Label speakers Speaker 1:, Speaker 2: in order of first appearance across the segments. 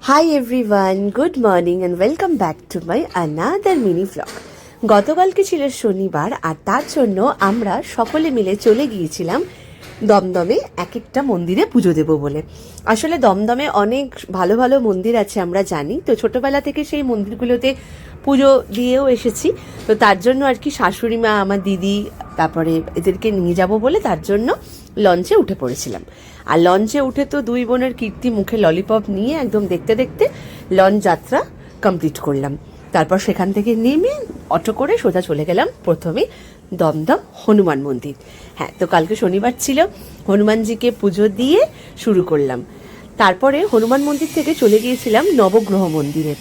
Speaker 1: Hi everyone, good morning and welcome back to my another mini vlog. গতকালকে ছিল শনিবার, আর তার জন্য আমরা সকলে মিলে চলে গিয়েছিলাম দমদমে এক একটা মন্দিরে পুজো দেব বলে। আসলে দমদমে অনেক ভালো ভালো মন্দির আছে আমরা জানি, তো ছোটবেলা থেকে সেই মন্দিরগুলোতে পুজো দিয়েও এসেছি। তো তার জন্য আর কি শাশুড়ি মা, আমার দিদি, তারপরে এদেরকে নিয়ে যাব বলে তার জন্য লঞ্চে উঠে পড়েছিলাম। আর লঞ্চে উঠে তো দুই বোনের কীর্তি মুখে ললিপপ নিয়ে একদম দেখতে দেখতে লঞ্চ যাত্রা কমপ্লিট করলাম। তারপর সেখান থেকে নেমে অটো করে সোজা চলে গেলাম প্রথমে দমদম হনুমান মন্দির। হ্যাঁ, তো কালকে শনিবার ছিল, হনুমানজিকে পুজো দিয়ে শুরু করলাম। তারপরে হনুমান মন্দির থেকে চলে গিয়েছিলাম নবগ্রহ মন্দিরে।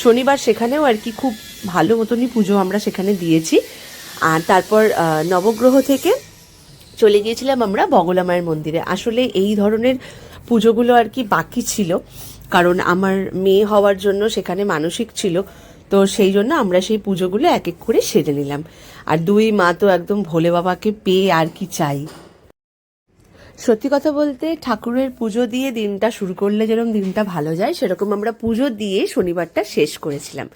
Speaker 1: শনিবার সেখানেও আর কি খুব ভালো মতনই পুজো আমরা সেখানে দিয়েছি। আর তারপর নবগ্রহ থেকে চলে গিয়েছিলাম আমরা বগলা মায়ের মন্দিরে। আসলে এই ধরনের পুজোগুলো আর কি বাকি ছিল, কারণ আমার মেয়ে হওয়ার জন্য সেখানে মানসিক ছিল, তো সেই জন্য আমরা সেই পুজোগুলো এক এক করে সেরে নিলাম। আর দুই মা তো একদম ভোলে বাবাকে পেয়ে আর কি চাই। সত্যি কথা বলতে, ঠাকুরের পুজো দিয়ে দিনটা শুরু করলে যেরকম দিনটা ভালো যায়, সেরকম আমরা পুজো দিয়ে শনিবারটা শেষ করেছিলাম।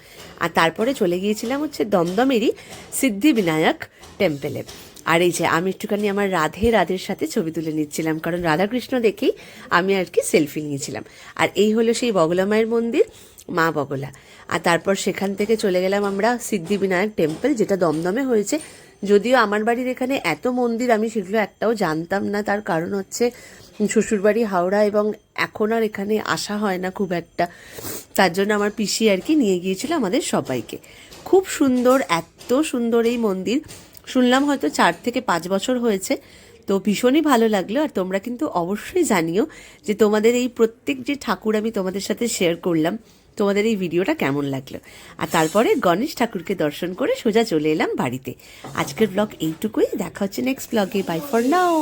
Speaker 1: আর তারপরে চলে গিয়েছিলাম হচ্ছে দমদমেরই সিদ্ধিবিনায়ক টেম্পেলে। আর এই যে আমি একটুখানি আমার রাধের সাথে ছবি তুলে নিচ্ছিলাম, কারণ রাধাকৃষ্ণ দেখেই আমি আর কি সেলফি নিয়েছিলাম। আর এই হলো সেই বগলা মায়ের মন্দির, মা বগলা। আর তারপর সেখান থেকে চলে গেলাম আমরা সিদ্ধিবিনায়ক টেম্পল, যেটা দমদমে হয়েছে। যদিও আমার বাড়ির এখানে এত মন্দির আমি সেগুলো একটাও জানতাম না, তার কারণ হচ্ছে শ্বশুরবাড়ি হাওড়া এবং এখন আর এখানে আসা হয় না খুব একটা। তার জন্য আমার পিসি আর কি নিয়ে গিয়েছিল আমাদের সবাইকে। খুব সুন্দর, এত সুন্দর এই মন্দির। শুনলাম হয়তো 4 থেকে 5 বছর হয়েছে। তো ভীষণই ভালো লাগলো। আর তোমরা কিন্তু অবশ্যই জানিও যে তোমাদের এই প্রত্যেক যে ঠাকুর আমি তোমাদের সাথে শেয়ার করলাম, তোমাদের এই ভিডিওটা কেমন লাগলো। আর তারপরে গণেশ ঠাকুরকে দর্শন করে সোজা চলে এলাম বাড়িতে। আজকের ব্লগ এইটুকুই, দেখা হচ্ছে নেক্সট ব্লগে। Bye for now.